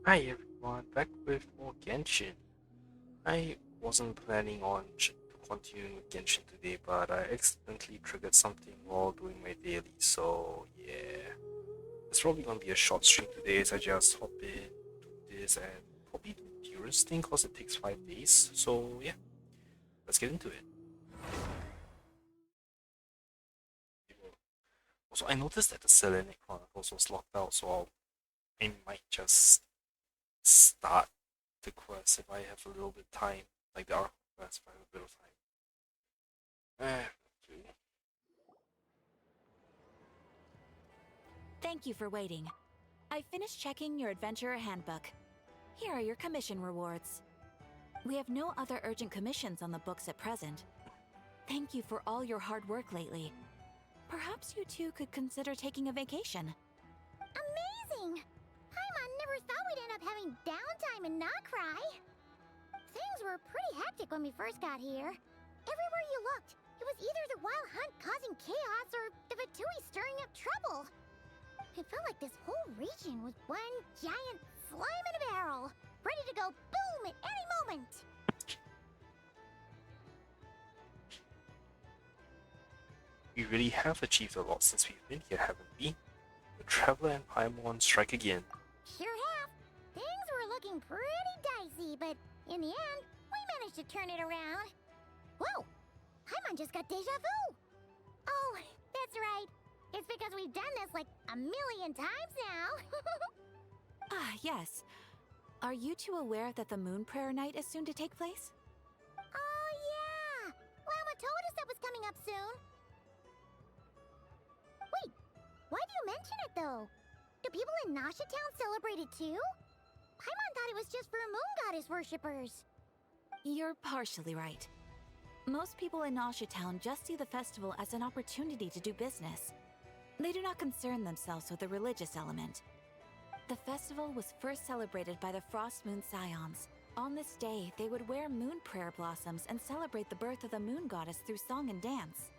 Hi everyone, back with more Genshin. I wasn't planning on continuing with Genshin today, but I accidentally triggered something while doing my daily, so yeah. It's probably gonna be a short stream today as I just hop in, do this, and probably do Durin's thing because it takes 5 days, so yeah, let's get into it. Also, I noticed that the Selenic Chronicles was locked out, so I might just start the quest if I have a little bit of time, like the Arc quest if I have a bit of time. Okay. Thank you for waiting. I finished checking your adventurer handbook. Here are your commission rewards. We have no other urgent commissions on the books at present. Thank you for all your hard work lately. Perhaps you two could consider taking a vacation. Amazing! Paimon never thought we'd end up having downtime and not cry. Things were pretty hectic when we first got here. Everywhere you looked, it was either the Wild Hunt causing chaos or the Vatui stirring up trouble. It felt like this whole region was one giant slime in a barrel, ready to go boom at any moment. We really have achieved a lot since we've been here, haven't we? The Traveler and Paimon strike again. Sure have. Things were looking pretty dicey, but in the end, we managed to turn it around. Whoa! Paimon just got deja vu! Oh, that's right. It's because we've done this like a million times now. Yes. Are you two aware that the Moon Prayer Night is soon to take place? Oh, yeah! Lama told us that was coming up soon. Wait, why do you mention it though? Do people in Nasha Town celebrate it too? Paimon thought it was just for moon goddess worshippers. You're partially right. Most people in Nausea Town just see the festival as an opportunity to do business. They do not concern themselves with the religious element. The festival was first celebrated by the Frost Moon Scions. On this day, they would wear moon prayer blossoms and celebrate the birth of the moon goddess through song and dance.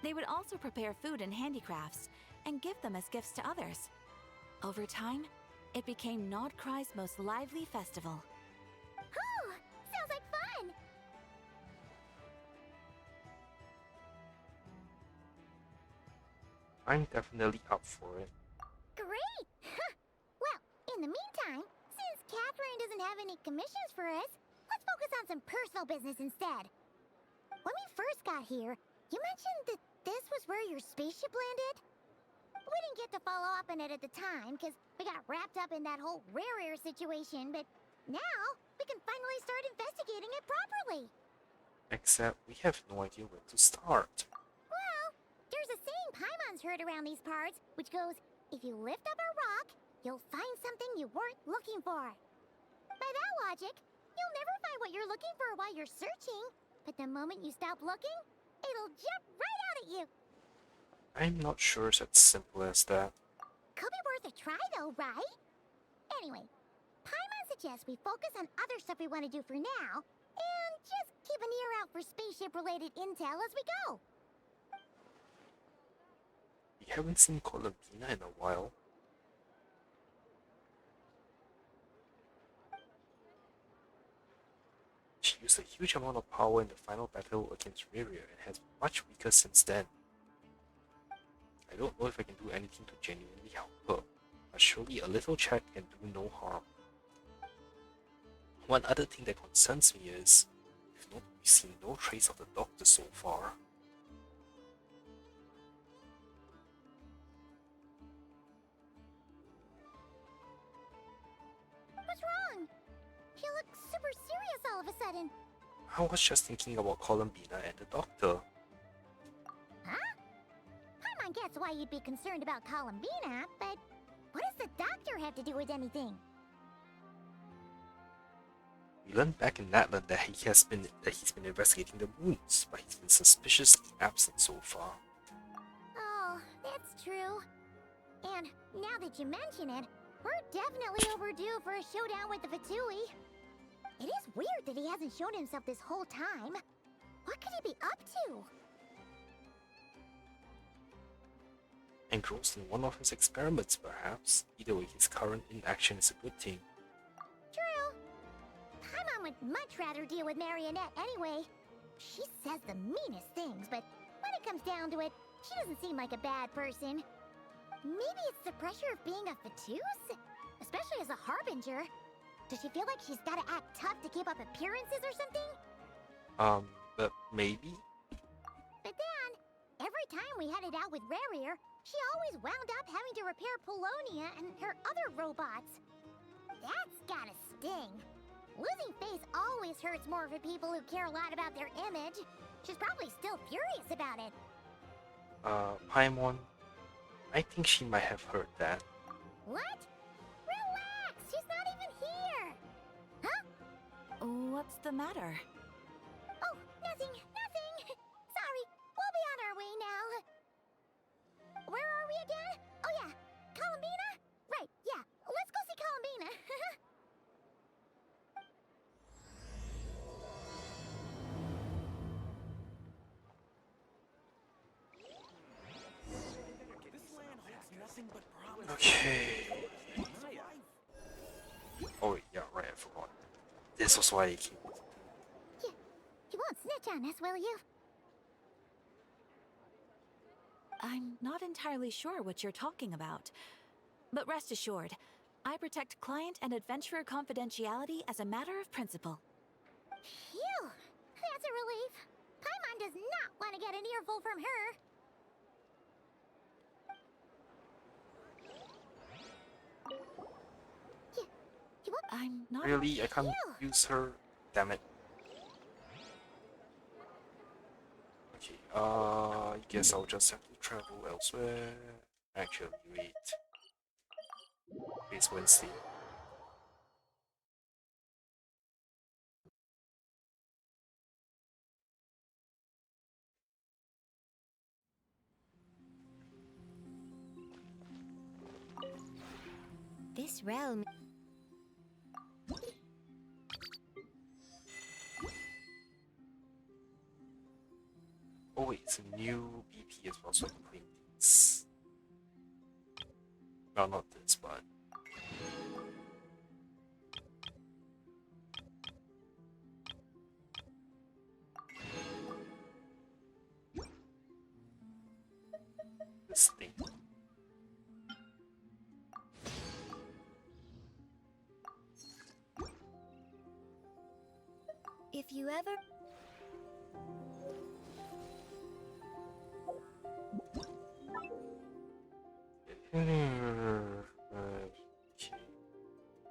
They would also prepare food and handicrafts and give them as gifts to others. Over time, it became Nodcry's most lively festival. Oh, sounds like fun! I'm definitely up for it. Great! Well, in the meantime, since Catherine doesn't have any commissions for us, let's focus on some personal business instead. When we first got here, you mentioned that this was where your spaceship landed? We didn't get to follow up on it at the time, because we got wrapped up in that whole rare situation, but now we can finally start investigating it properly. Except we have no idea where to start. Well, there's a saying Paimon's heard around these parts, which goes, if you lift up a rock, you'll find something you weren't looking for. By that logic, you'll never find what you're looking for while you're searching, but the moment you stop looking, it'll jump right out at you. I'm not sure it's as simple as that. Could be worth a try though, right? Anyway, Paimon suggests we focus on other stuff we want to do for now, and just keep an ear out for spaceship-related intel as we go. We haven't seen Columbina in a while. She used a huge amount of power in the final battle against Riria and has been much weaker since then. I don't know if I can do anything to genuinely help her, but surely a little chat can do no harm. One other thing that concerns me is, we've seen no trace of the doctor so far. What's wrong? You look super serious all of a sudden. I was just thinking about Columbina and the doctor. Huh? Paimon gets why you'd be concerned about Columbina, but what does the doctor have to do with anything? We learned back in Natlan that he's been investigating the wounds, but he's been suspiciously absent so far. Oh, that's true. And now that you mention it, we're definitely overdue for a showdown with the Vatui. It is weird that he hasn't shown himself this whole time. What could he be up to? Engrossed in one of his experiments, perhaps. Either way, his current inaction is a good thing. Mom would much rather deal with Marionette anyway. She says the meanest things, but when it comes down to it, she doesn't seem like a bad person. Maybe it's the pressure of being a Fatuse? Especially as a Harbinger. Does she feel like she's gotta act tough to keep up appearances or something? But maybe? But then, every time we headed out with Rarier, she always wound up having to repair Polonia and her other robots. That's gotta sting. Losing face always hurts more for people who care a lot about their image. She's probably still furious about it. Paimon, I think she might have heard that. What? Relax! She's not even here! Huh? What's the matter? Oh, nothing, nothing! Sorry, we'll be on our way now. Where are we again? Oh yeah, Columbina? Right, yeah, let's go see Columbina. Okay. Oh yeah, right, I forgot. This was why he came. You won't snitch on us, will you? I'm not entirely sure what you're talking about. But rest assured, I protect client and adventurer confidentiality as a matter of principle. Phew! That's a relief. Paimon does not want to get an earful from her. I'm not... Really? I can't use her? Damn it. Okay, I guess I'll just have to travel elsewhere. Actually, wait. It's Wednesday. This realm... Oh wait, it's a new BP as well, so I can claim these. No, not this, but... this thing. If you ever...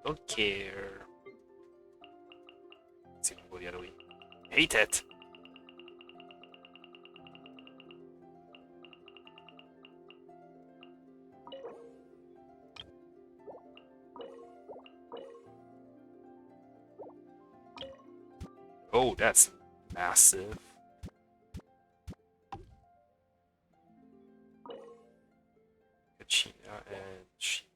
Don't care. Let's see if I can go the other way. Hate it! Oh, that's massive. Kachina and Shinolan.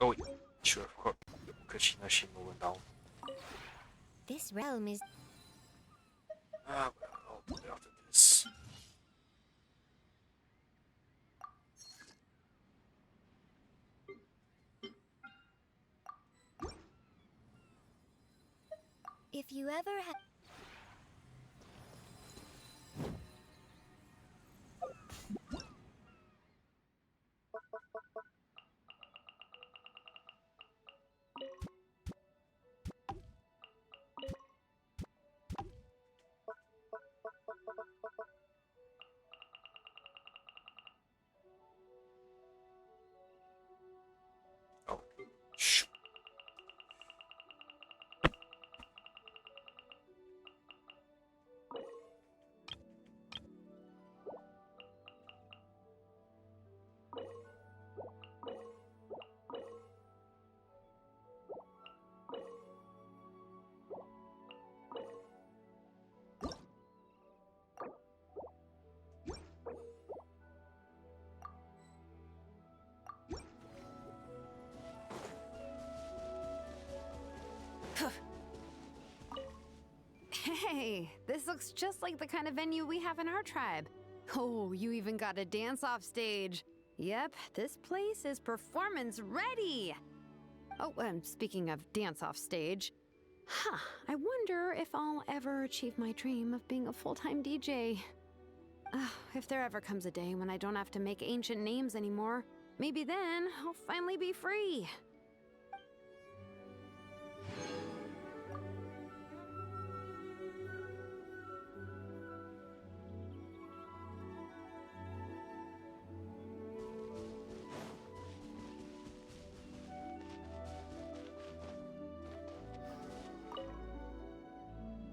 Oh wait, sure, of course. Kachina, Shinolan down. This realm is... Ah, well, I'll do it after this. If you ever have... Oh, shoot. Hey, this looks just like the kind of venue we have in our tribe. Oh, you even got a dance-off stage. Yep, this place is performance ready. Oh, speaking of dance-off stage, I wonder if I'll ever achieve my dream of being a full-time DJ. If there ever comes a day when I don't have to make ancient names anymore, maybe then I'll finally be free.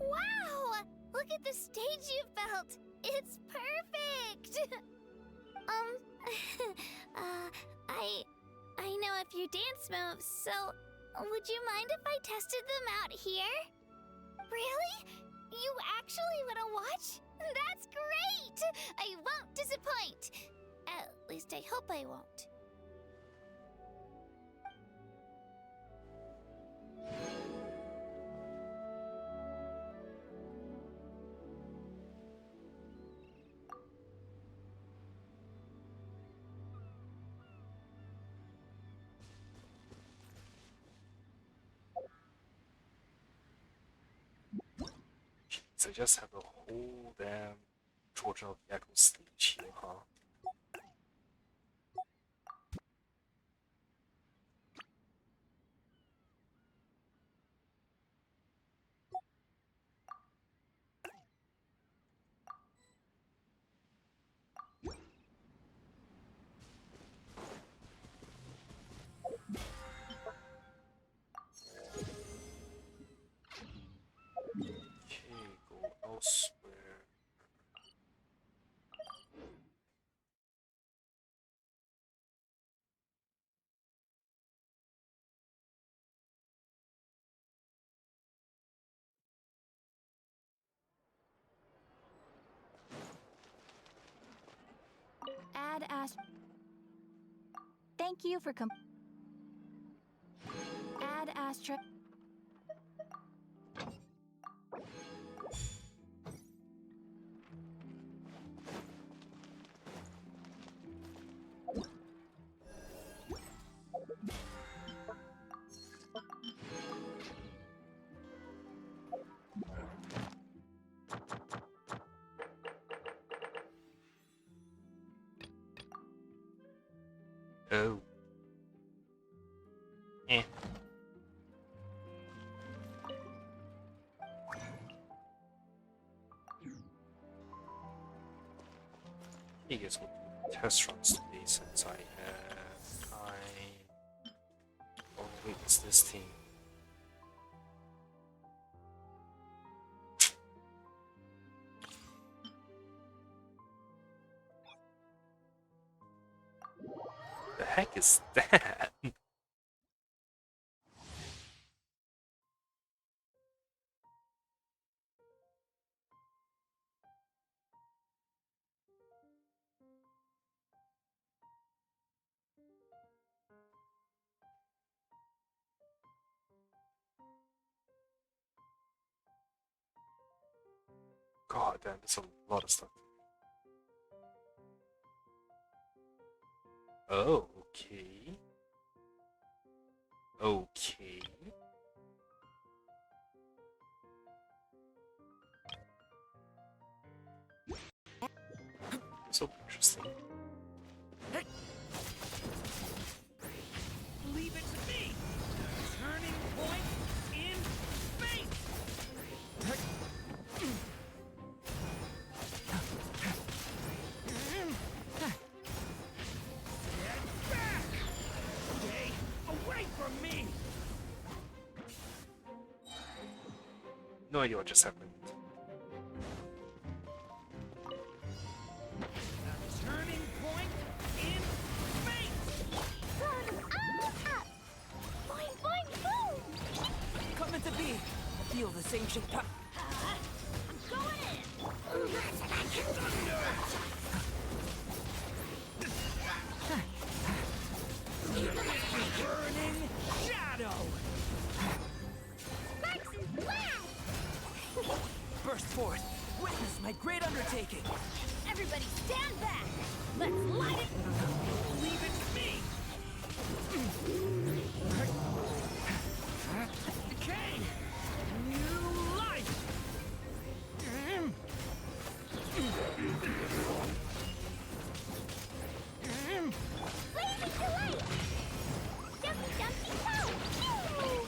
Wow! Look at the stage you built! It's perfect! I know a few dance moves, so would you mind if I tested them out here? Really? You actually want to watch? That's great! I won't disappoint! At least I hope I won't. Jeez, I just have the whole damn Georgia Echo stage here, huh? Okay, go elsewhere. Add Thank you for Add Astra. Oh. Eh. I guess we'll do test runs today since I have time. Oh wait, it's this thing. The heck is that? God damn, there's a lot of stuff. Oh, okay. Okay. So interesting. Leave it to me! Turning point in space! Get back! Stay away from me! No idea what just happened. Turning point in space! Thumbs all up! Boing, boing, boom! Coming to be! Feel this ancient power. I'm going in! Burning shadow! Sparks and flash! Witness my great undertaking. Everybody stand back! Let's light it! Believe it's me. Kane! New life! Blazing delight! Jumpy, jumpy, toe! Phew!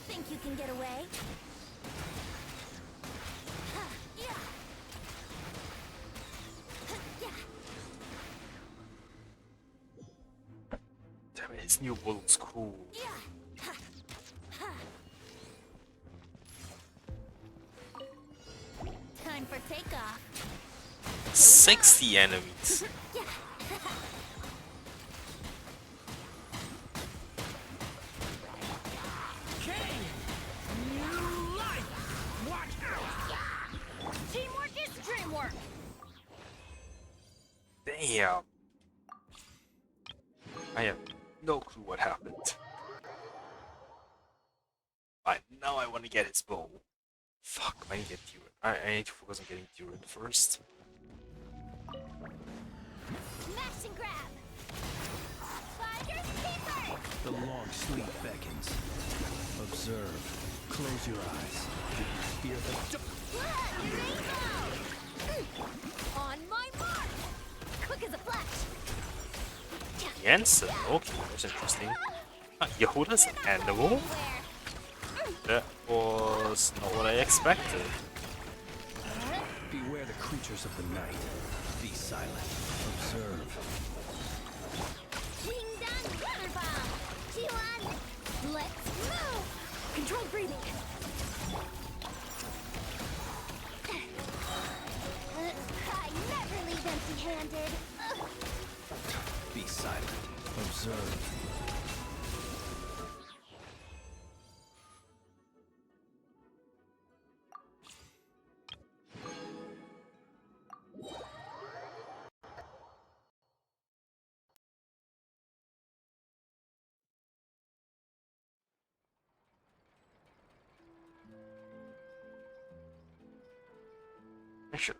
Think you can get away? Ha, yeah. Ha, yeah. Damn it, his new bull looks cool. Yeah. Ha, ha. Time for takeoff. 60 enemies. Yeah. Kane! New life! Watch out! Teamwork is dreamwork! Damn. I have no clue what happened. Alright, now I want to get his bow. Fuck, I need to get Durin. I need to focus on getting Durin first. Smash and grab. Finders keepers. The long sleep beckons. Observe. Close your eyes. Fear the On my mark. Quick as a flash. Jensen, okay, that's interesting. Yehuda's an animal? That was not what I expected. Beware the creatures of the night. Be silent. Observe. Ding dong rubber bomb. G1. Let's move. Controlled breathing. I never leave empty-handed. Be silent. Observe. I should.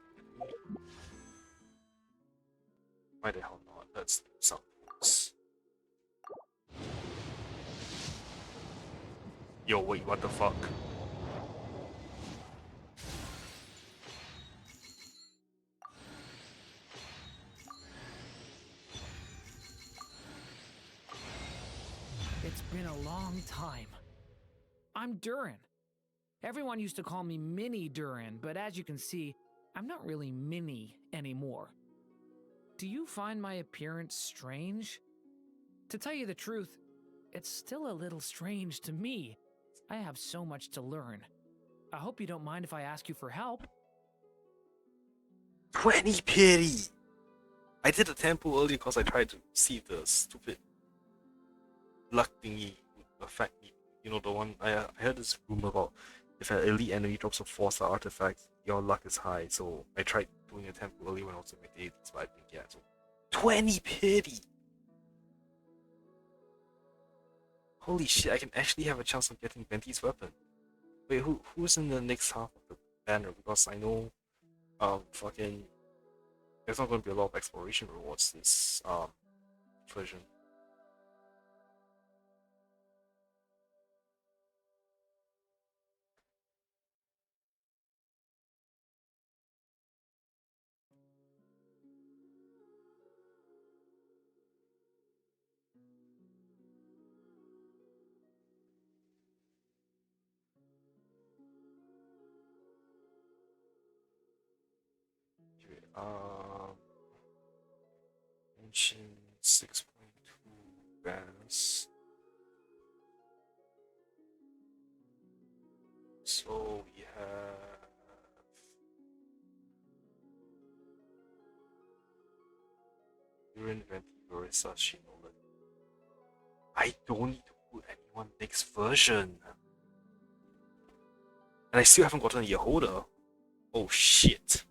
Why the hell not? That's something else. Yo, wait, what the fuck? It's been a long time. I'm Durin. Everyone used to call me Mini Durin, but as you can see, I'm not really mini anymore. Do you find my appearance strange? To tell you the truth, it's still a little strange to me. I have so much to learn. I hope you don't mind if I ask you for help. 20 pity! I did a temple earlier because I tried to see if the stupid luck thingy would affect me. You know, the one I heard this rumor about if an elite enemy drops a 4-star artifact, your luck is high. So I tried doing a temple earlier when I was in my dailies, but I didn't get it. So 20 pity! Holy shit, I can actually have a chance of getting Venti's weapon. Wait, who's in the next half of the banner? Because I know fucking there's not gonna be a lot of exploration rewards this version. Genshin 6.2 banners. So we have Durin, Venti, Orisa, Shinolan. I don't need to put anyone next version. And I still haven't gotten a Yehoda. Oh shit.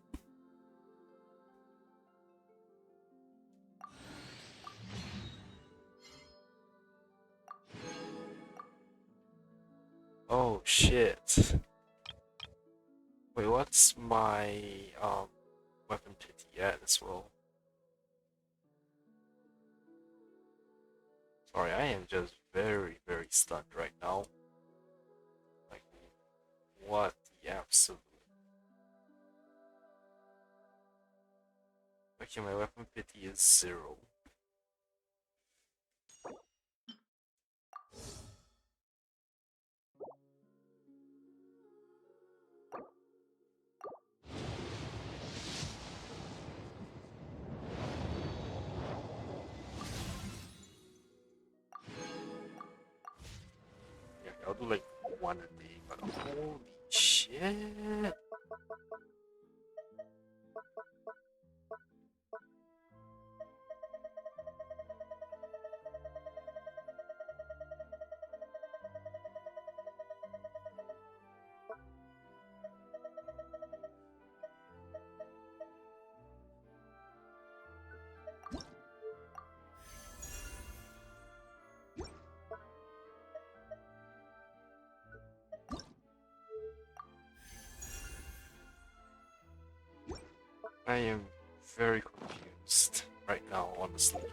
Oh shit. Wait, what's my weapon pity at as well? Sorry, I am just very, very stunned right now. Like, what the absolute? Okay, my weapon pity is 0. Yeah, I'll do like 1 a day, but holy shit. I am very confused right now, honestly.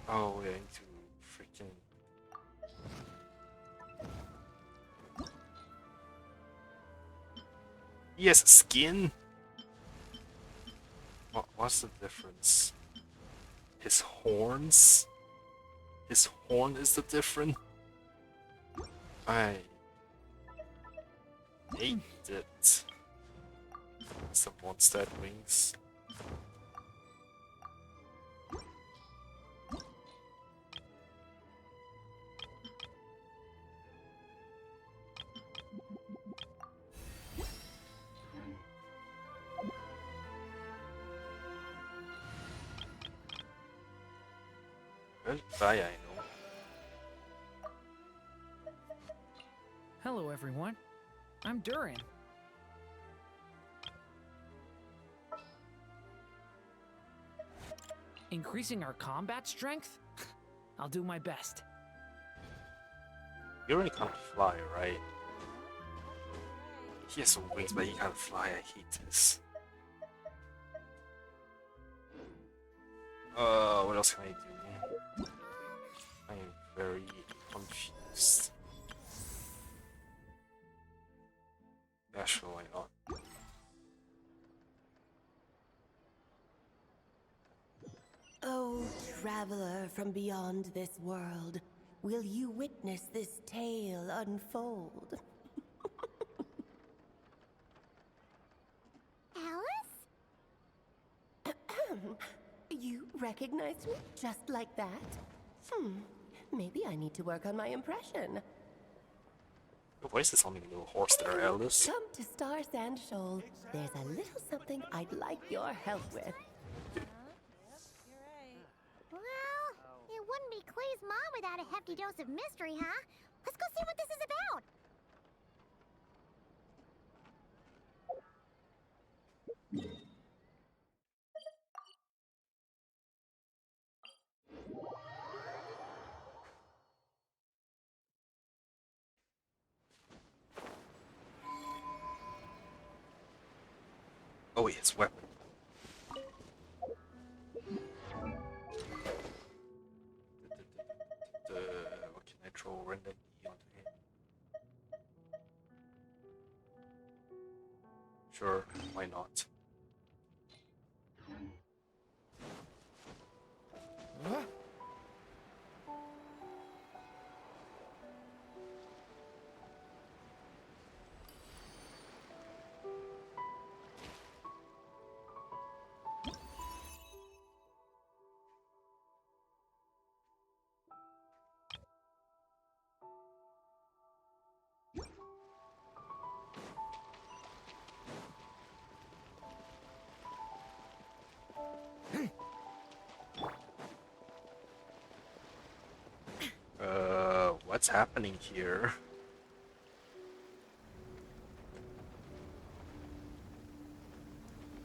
Oh, we're going to freaking. He has skin? What's the difference? His horns? His horn is the difference? I hate it. Some monster wings. Well, bye, I know. Hello, everyone. I'm Durin. Increasing our combat strength? I'll do my best. You already can't fly, right? He has some wings, but he can't fly. I hate this. What else can I do? I am very confused. Yeah, sure, why not? Oh, traveler from beyond this world, will you witness this tale unfold? Alice? You recognized me just like that? Maybe I need to work on my impression. Your voice is sounding a little hoarse there, Alice. Come to Star Sand Shoal. There's a little something I'd like your help with. Well, it wouldn't be Clay's mom without a hefty dose of mystery, huh? Let's go see what this is about. Oh wait, his weapon. What can I throw randomly onto him? Sure, why not? What's happening here?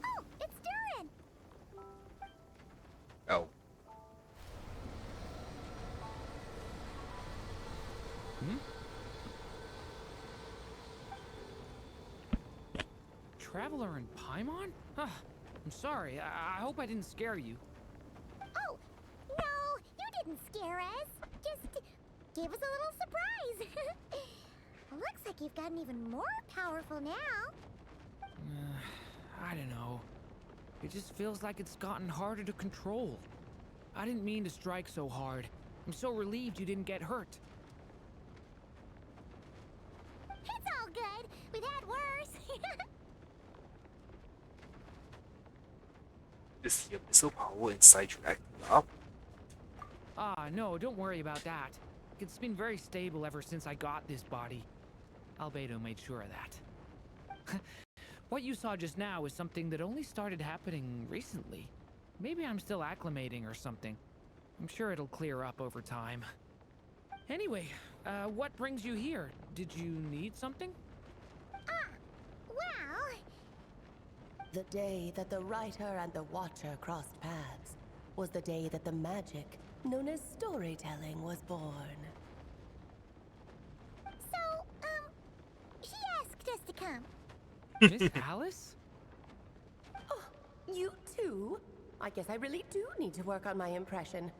Oh, it's Durin! Oh. Hmm? Traveler in Paimon? Huh. I'm sorry. I hope I didn't scare you. Oh, no, you didn't scare us. Just gave us a little surprise. Looks like you've gotten even more powerful now. I don't know. It just feels like it's gotten harder to control. I didn't mean to strike so hard. I'm so relieved you didn't get hurt. It's all good. We've had worse. Is the abyssal power inside you acting up? Ah, no, don't worry about that. It's been very stable ever since I got this body. Rubedo made sure of that. What you saw just now is something that only started happening recently. Maybe I'm still acclimating or something. I'm sure it'll clear up over time. Anyway, what brings you here? Did you need something? Well, The day that the writer and the watcher crossed paths was the day that the magic known as storytelling was born. so, she asked us to come. Miss Alice? Oh, you too? I guess I really do need to work on my impression.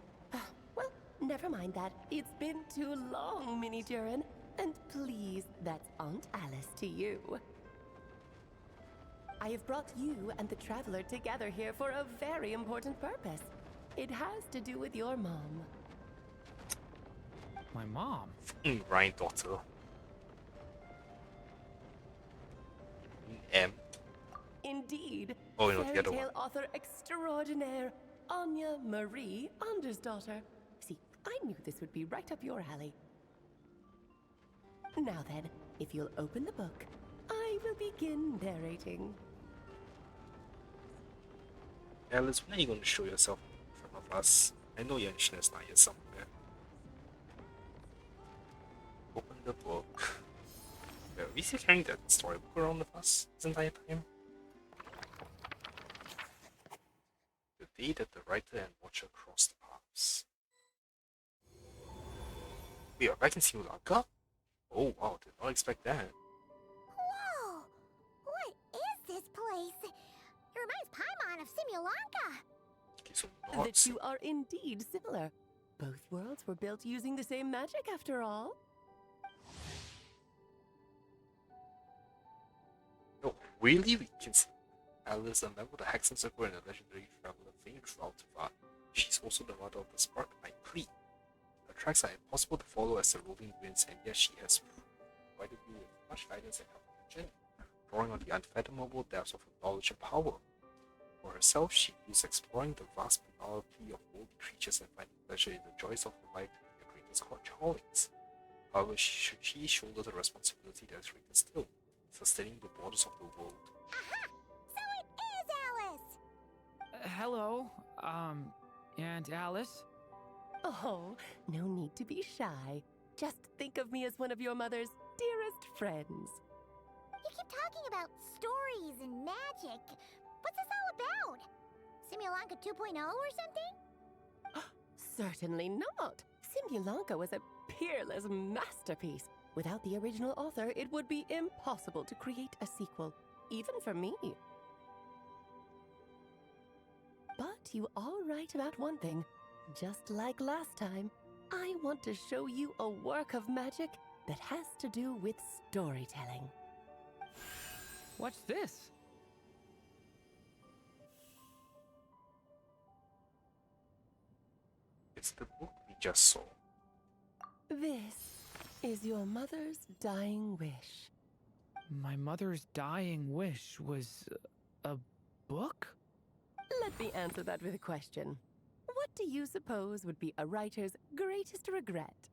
Well, never mind that. It's been too long, Mini Durin. And please, that's Aunt Alice to you. I have brought you and the Traveler together here for a very important purpose. It has to do with your mom. My mom? Granddaughter. M. Indeed. Oh, no, the Fairy other tale one. author extraordinaire, Anya Marie Anders' daughter. See, I knew this would be right up your alley. Now then, if you'll open the book, I will begin narrating. Alice, when are you going to show yourself in front of us? I know Genshin is not here somewhere. Open the book. Are we still carrying that storybook around with us this entire time? The day that the writer and watcher crossed paths. We are back in Simulacra? Oh wow, did not expect that. Whoa! What is this place? It reminds Paimon of Simulanka. Okay, so That not you are indeed similar. Both worlds were built using the same magic after all. No, really? We can see Alice, a member of the Hexen Circle and a legendary traveler famed throughout Tivat. She's also the mother of the Spark Knight Clee. Her tracks are impossible to follow as the rolling winds, and yet she has provided you with much guidance and help on your journey, drawing on the unfathomable depths of her knowledge and power. For herself, she views exploring the vast plurality of worldly creatures and finding pleasure in the joys of life to be her greatest callings. However, she shoulders a responsibility that is greater still, sustaining the borders of the world. Aha! So it is Alice! Hello, Aunt Alice? Oh, no need to be shy. Just think of me as one of your mother's dearest friends. You keep talking about stories and magic. What's this all about? Simulanka 2.0 or something? Certainly not. Simulanka was a peerless masterpiece. Without the original author, it would be impossible to create a sequel, even for me. But you are right about one thing. Just like last time, I want to show you a work of magic that has to do with storytelling. What's this? It's the book we just saw. This is your mother's dying wish. My mother's dying wish was a book? Let me answer that with a question. What do you suppose would be a writer's greatest regret?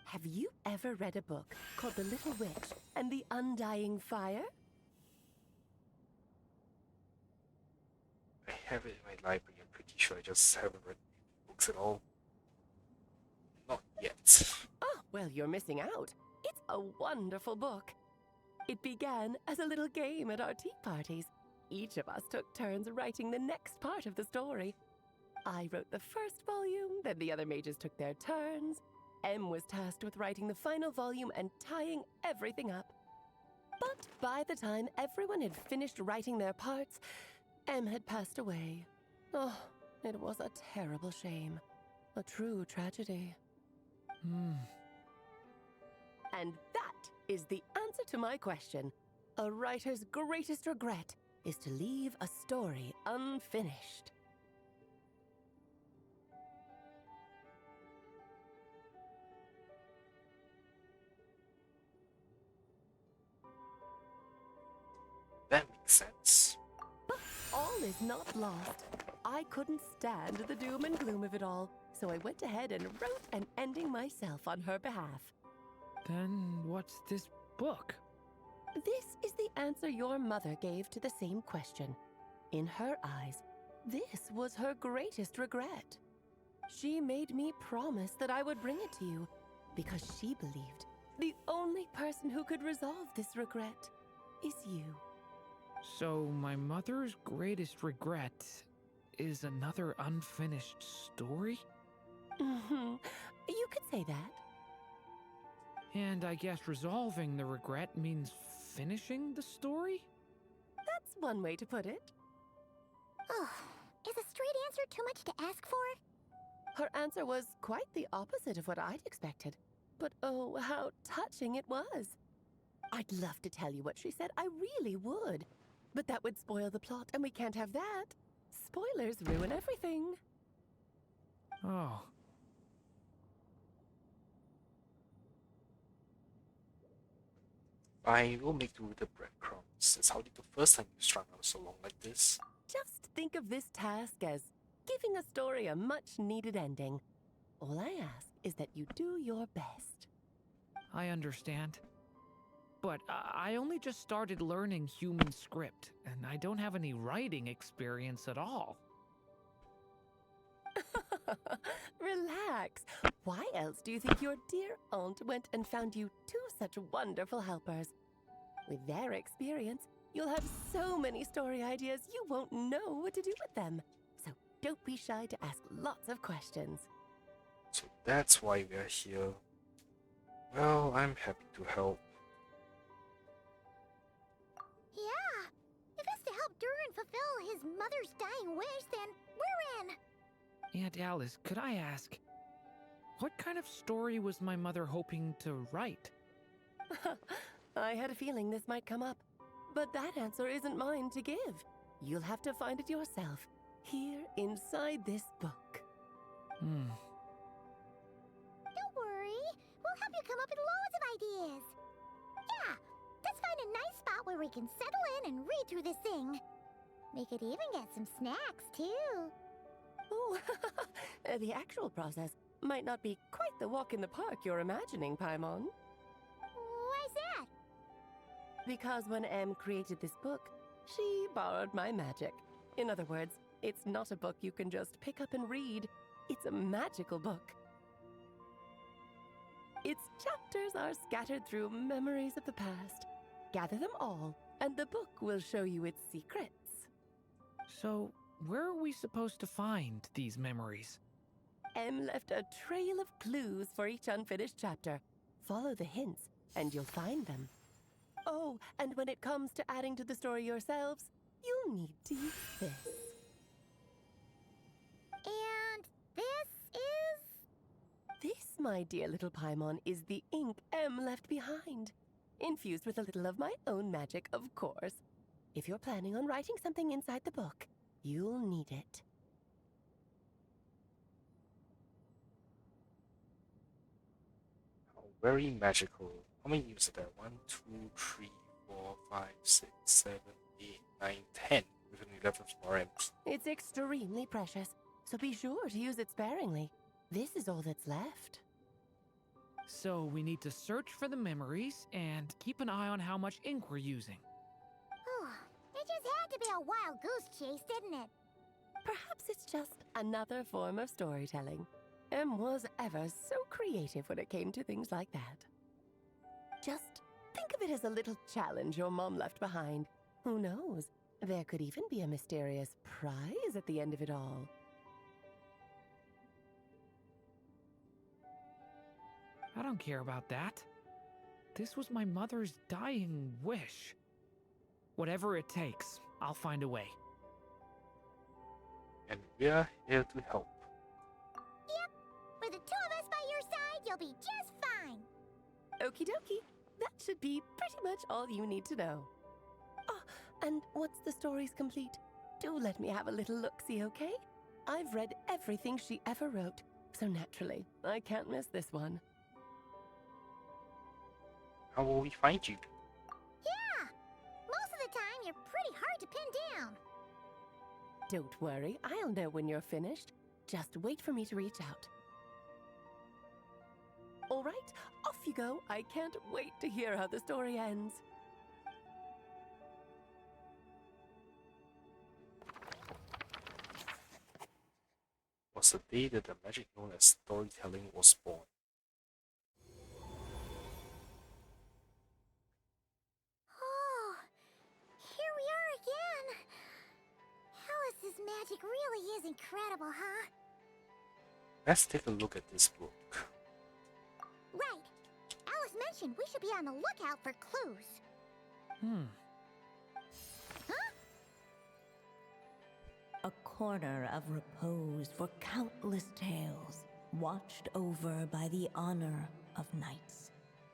Have you ever read a book called The Little Witch and the Undying Fire? I have it in my library, I'm pretty sure I just haven't read books at all. yet. Oh, well, you're missing out. It's a wonderful book. It began as a little game at our tea parties. Each of us took turns writing the next part of the story. I wrote the first volume, then the other mages took their turns. Em was tasked with writing the final volume and tying everything up. But by the time everyone had finished writing their parts, Em had passed away. Oh, it was a terrible shame. A true tragedy. And that is the answer to my question. A writer's greatest regret is to leave a story unfinished. That makes sense. But all is not lost. I couldn't stand the doom and gloom of it all, so I went ahead and wrote an ending myself on her behalf. Then what's this book? This is the answer your mother gave to the same question. In her eyes, this was her greatest regret. She made me promise that I would bring it to you, because she believed the only person who could resolve this regret is you. So my mother's greatest regret is another unfinished story? You could say that. And I guess resolving the regret means finishing the story? That's one way to put it. Oh, is a straight answer too much to ask for? Her answer was quite the opposite of what I'd expected. But oh, how touching it was. I'd love to tell you what she said, I really would. But that would spoil the plot, and we can't have that. Spoilers ruin everything. Oh. I will make do with the breadcrumbs, since how did the first time you strung out so long like this? Just think of this task as giving a story a much-needed ending. All I ask is that you do your best. I understand. But I only just started learning human script, and I don't have any writing experience at all. Relax. Why else do you think your dear aunt went and found you two such wonderful helpers? With their experience, you'll have so many story ideas you won't know what to do with them. So don't be shy to ask lots of questions. So that's why we're here. Well, I'm happy to help. Yeah. If it's to help Durin fulfill his mother's dying wish, then we're in. Aunt Alice, could I ask, what kind of story was my mother hoping to write? I had a feeling this might come up, but that answer isn't mine to give. You'll have to find it yourself, here inside this book. Don't worry. We'll help you come up with loads of ideas. Yeah, let's find a nice spot where we can settle in and read through this thing. We could even get some snacks, too. Oh, the actual process might not be quite the walk in the park you're imagining, Paimon. Why's that? Because when Em created this book, she borrowed my magic. In other words, it's not a book you can just pick up and read. It's a magical book. Its chapters are scattered through memories of the past. Gather them all, and the book will show you its secrets. So, where are we supposed to find these memories? Em left a trail of clues for each unfinished chapter. Follow the hints, and you'll find them. Oh, and when it comes to adding to the story yourselves, you'll need to use this. And this is... This, my dear little Paimon, is the ink Em left behind. Infused with a little of my own magic, of course. If you're planning on writing something inside the book, you'll need it. How very magical. How many leaves are there? 1, 2, 3, 4, 5, 6, 7, 8, 9, 10. With an 11th more empty. It's extremely precious, so be sure to use it sparingly. This is all that's left. So we need to search for the memories and keep an eye on how much ink we're using. Oh, it just had to be a wild goose chase, didn't it? Perhaps it's just another form of storytelling. M was ever so creative when it came to things like that. Just think of it as a little challenge your mom left behind. Who knows? There could even be a mysterious prize at the end of it all. I don't care about that. This was my mother's dying wish. Whatever it takes, I'll find a way. And we're here to help. Yep. With the two of us by your side, you'll be just fine. Okie dokie. That should be pretty much all you need to know. Oh, and once the story's complete, do let me have a little look-see, okay? I've read everything she ever wrote, so naturally, I can't miss this one. How will we find you? Yeah. Most of the time, you're pretty hard to pin down. Don't worry, I'll know when you're finished. Just wait for me to reach out. All right, off you go. I can't wait to hear how the story ends. Was the day that the magic known as storytelling was born. Oh, here we are again. Alice's magic really is incredible, huh? Let's take a look at this book. Right. Alice mentioned we should be on the lookout for clues. A corner of repose for countless tales, watched over by the honor of knights.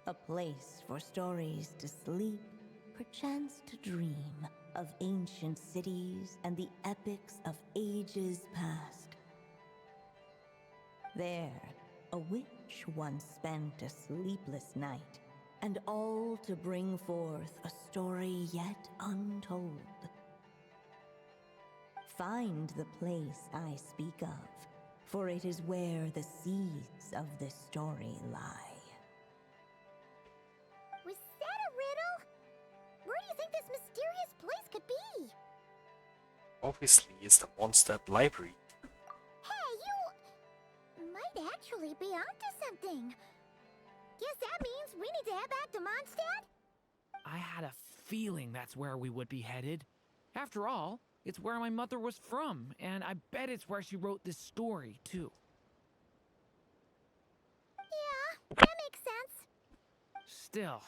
A place for stories to sleep, perchance to dream of ancient cities and the epics of ages past. There, a witch once spent a sleepless night, and all to bring forth a story yet untold. Find the place I speak of, for it is where the seeds of this story lie. Was that a riddle? Where do you think this mysterious place could be? Obviously, it's the Mondstadt Library. Hey, you might actually be onto something. Guess that means we need to head back to Mondstadt? I had a feeling that's where we would be headed. After all, it's where my mother was from, and I bet it's where she wrote this story, too. Yeah, that makes sense. Still,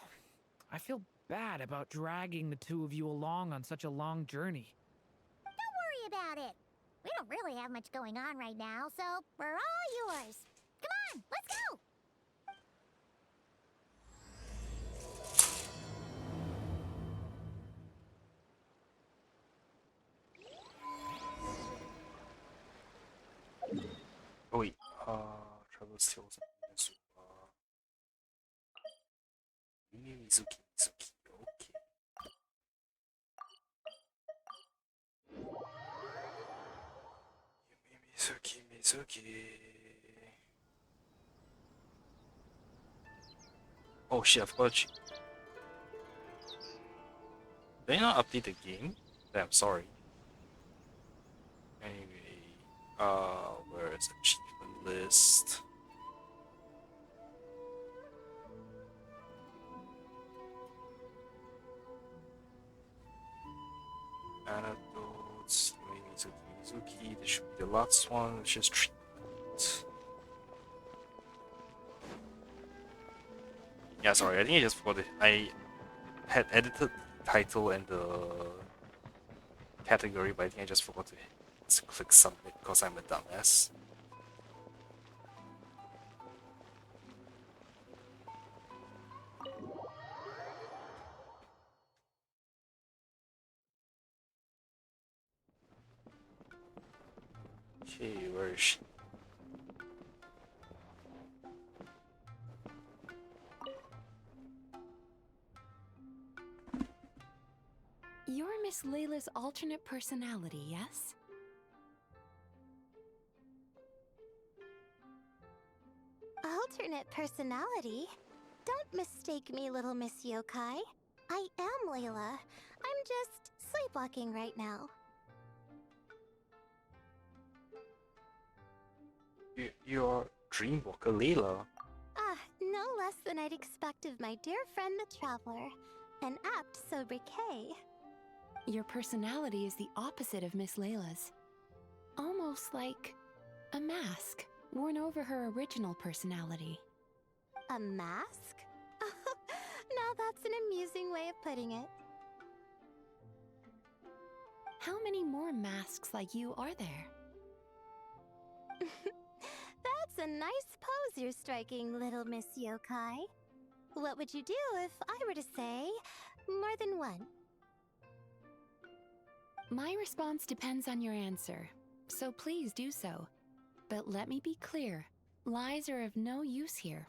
I feel bad about dragging the two of you along on such a long journey. Don't worry about it. We don't really have much going on right now, so we're all yours. Come on, let's go! Oh wait, Travel Tales of Mizuki, okay. Mizuki. Oh shit, I forgot you. Did I not update the game? Damn, sorry. Anyway, where is achievement list? Anecdotes, Mizuki, this should be the last one, which is treatment. Yeah, sorry, I think I just forgot it. I had edited the title and the category, but I think I just forgot to click submit because I'm a dumbass. Okay, where is she? You're Miss Layla's alternate personality, yes? Alternate personality? Don't mistake me, little Miss Yokai. I am Layla. I'm just sleepwalking right now. Dreamwalker Layla. Ah, no less than I'd expect of my dear friend the Traveler. An apt sobriquet. Your personality is the opposite of Miss Layla's. Almost like a mask worn over her original personality. A mask? Now that's an amusing way of putting it. How many more masks like you are there? That's a nice pose you're striking, little Miss Yokai. What would you do if I were to say more than one? My response depends on your answer, so please do so. But let me be clear, lies are of no use here.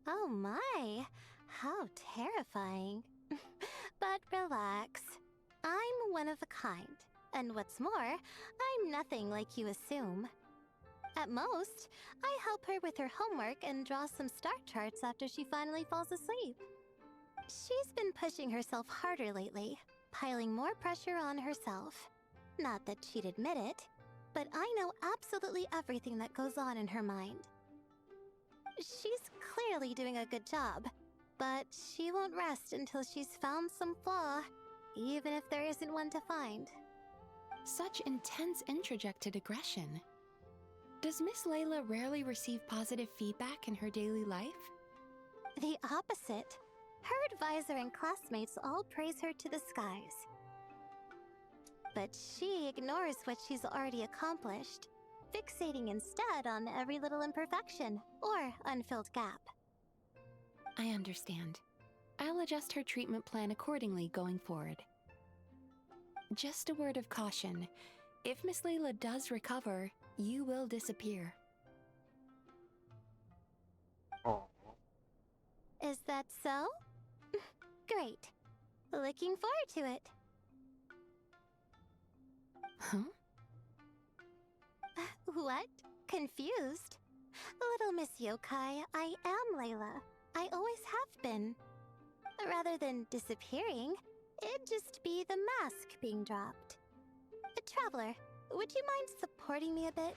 Oh my, how terrifying. But relax. I'm one of a kind. And what's more, I'm nothing like you assume. At most, I help her with her homework and draw some star charts after she finally falls asleep. She's been pushing herself harder lately, piling more pressure on herself. Not that she'd admit it, but I know absolutely everything that goes on in her mind. She's clearly doing a good job, but she won't rest until she's found some flaw, even if there isn't one to find. Such intense introjected aggression. Does Miss Layla rarely receive positive feedback in her daily life? The opposite. Her advisor and classmates all praise her to the skies. But she ignores what she's already accomplished, fixating instead on every little imperfection or unfilled gap. I understand. I'll adjust her treatment plan accordingly going forward. Just a word of caution. If Miss Layla does recover, you will disappear. Oh. Is that so? Great. Looking forward to it. Huh? What? Confused? Little Miss Yokai, I am Layla. I always have been. Rather than disappearing, it'd just be the mask being dropped. Traveler, would you mind supporting me a bit?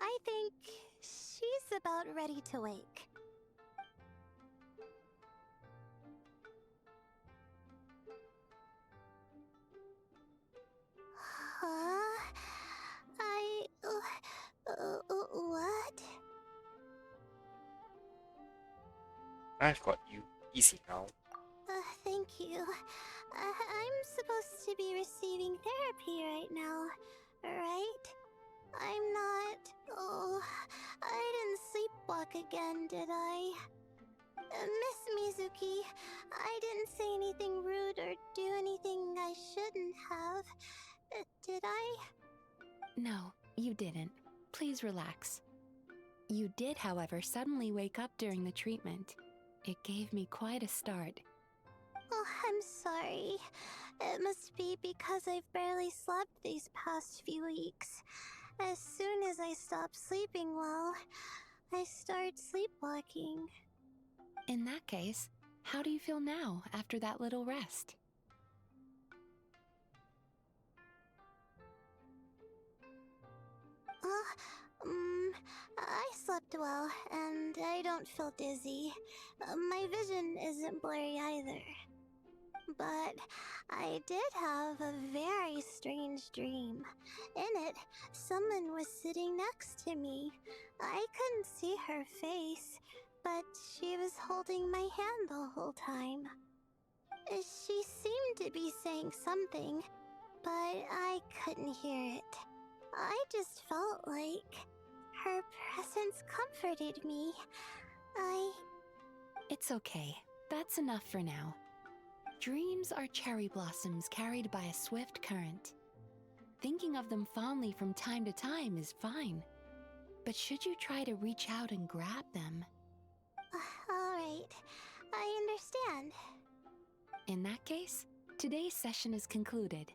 I think she's about ready to wake. Huh? What? I've got you. Easy now. Thank you. I'm supposed to be receiving therapy right now, right? I'm not... Oh, I didn't sleepwalk again, did I? Miss Mizuki, I didn't say anything rude or do anything I shouldn't have. Did I? No, you didn't. Please relax. You did, however, suddenly wake up during the treatment. It gave me quite a start. Oh, I'm sorry. It must be because I've barely slept these past few weeks. As soon as I stop sleeping well, I start sleepwalking. In that case, how do you feel now after that little rest? I slept well, and I don't feel dizzy. My vision isn't blurry either. But I did have a very strange dream. In it, someone was sitting next to me. I couldn't see her face, but she was holding my hand the whole time. She seemed to be saying something, but I couldn't hear it. I just felt like her presence comforted me. It's okay. That's enough for now. Dreams are cherry blossoms carried by a swift current. Thinking of them fondly from time to time is fine. But should you try to reach out and grab them? Alright, I understand. In that case, today's session is concluded.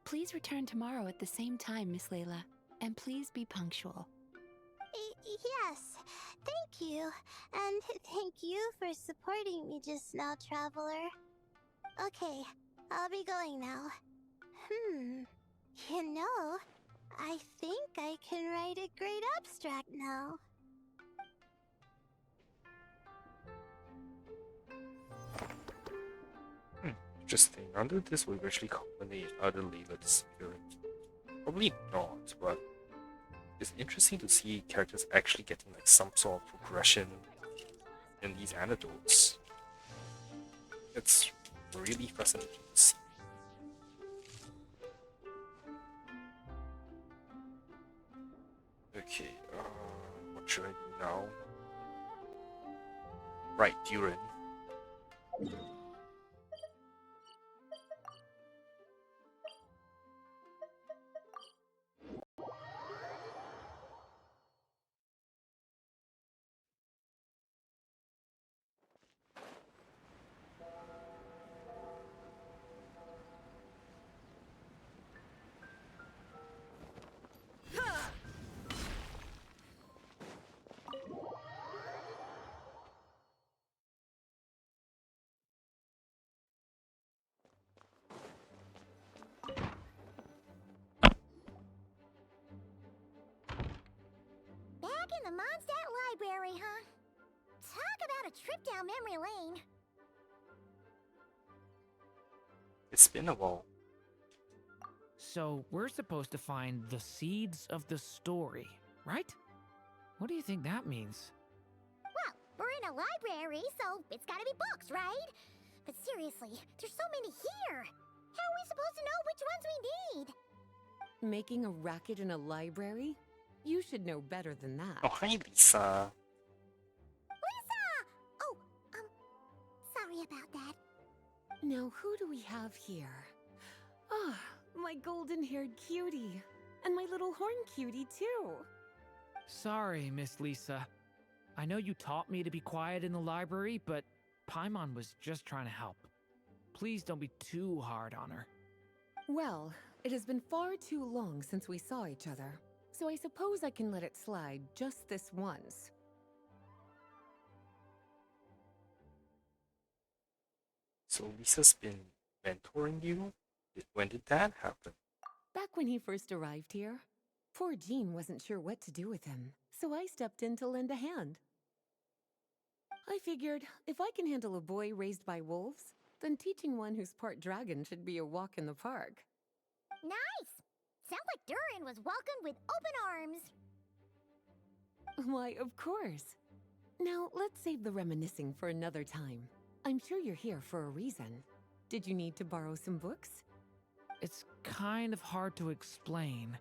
Please return tomorrow at the same time, Miss Layla, and please be punctual. Yes, thank you. And thank you for supporting me just now, Traveler. Okay, I'll be going now. You know, I think I can write a great abstract now. Interesting. I wonder if this will eventually culminate in other Layla disappearance. Probably not, but it's interesting to see characters actually getting like some sort of progression in these anecdotes. It's really fascinating to see. Okay, what should I do now? Right, Durin. Back in the Mondstadt Library, huh? Talk about a trip down memory lane. It's been a while. So, we're supposed to find the seeds of the story, right? What do you think that means? Well, we're in a library, so it's gotta be books, right? But seriously, there's so many here. How are we supposed to know which ones we need? Making a racket in a library? You should know better than that. Oh, hi, Lisa. Lisa! Oh, sorry about that. Now, who do we have here? Ah, my golden-haired cutie. And my little horn cutie, too. Sorry, Miss Lisa. I know you taught me to be quiet in the library, but Paimon was just trying to help. Please don't be too hard on her. Well, it has been far too long since we saw each other, so I suppose I can let it slide just this once. So Lisa's been mentoring you? When did that happen? Back when he first arrived here, poor Jean wasn't sure what to do with him, so I stepped in to lend a hand. I figured, if I can handle a boy raised by wolves, then teaching one who's part dragon should be a walk in the park. Nice! Sounds like Durin was welcomed with open arms. Why, of course. Now, let's save the reminiscing for another time. I'm sure you're here for a reason. Did you need to borrow some books? It's kind of hard to explain.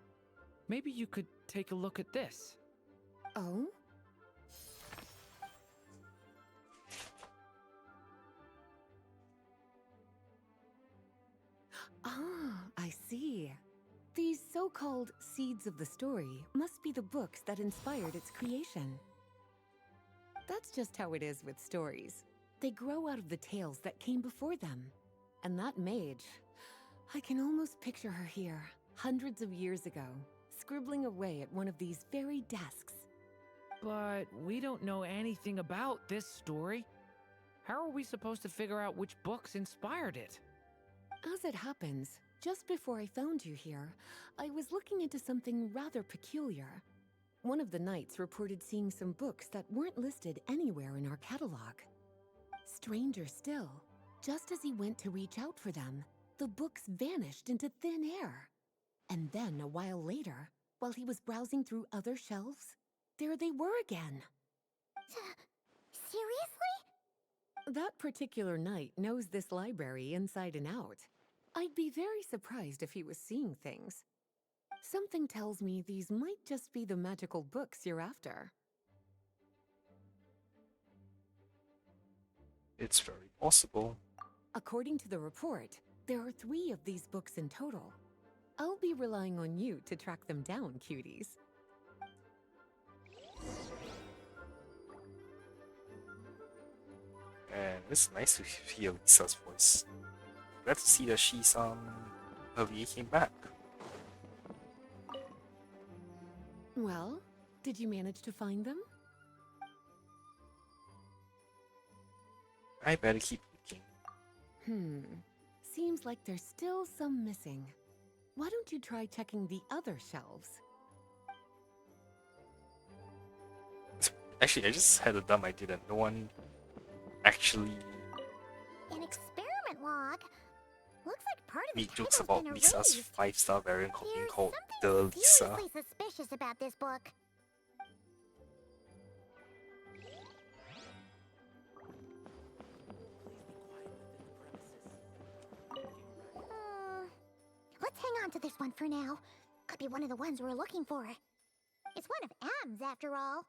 Maybe you could take a look at this. Oh? Ah, I see. These so-called seeds of the story must be the books that inspired its creation. That's just how it is with stories. They grow out of the tales that came before them. And that mage, I can almost picture her here, hundreds of years ago, scribbling away at one of these very desks. But we don't know anything about this story. How are we supposed to figure out which books inspired it? As it happens, just before I found you here, I was looking into something rather peculiar. One of the knights reported seeing some books that weren't listed anywhere in our catalog. Stranger still, just as he went to reach out for them, the books vanished into thin air. And then, a while later, while he was browsing through other shelves, there they were again. Seriously? That particular knight knows this library inside and out. I'd be very surprised if he was seeing things. Something tells me these might just be the magical books you're after. It's very possible. According to the report, there are 3 of these books in total. I'll be relying on you to track them down, cuties. And it's nice to hear Lisa's voice. Glad to see that she's her VA came back. Well, did you manage to find them? I better keep looking. Seems like there's still some missing. Why don't you try checking the other shelves? Actually, I just had a dumb idea that no one actually An experiment log? Looks like part of the made jokes title's about been Lisa's erased. 5-star variant being There's called something the Lisa. seriously suspicious about this book. Let's hang on to this one for now. Could be one of the ones we're looking for. It's one of M's, after all.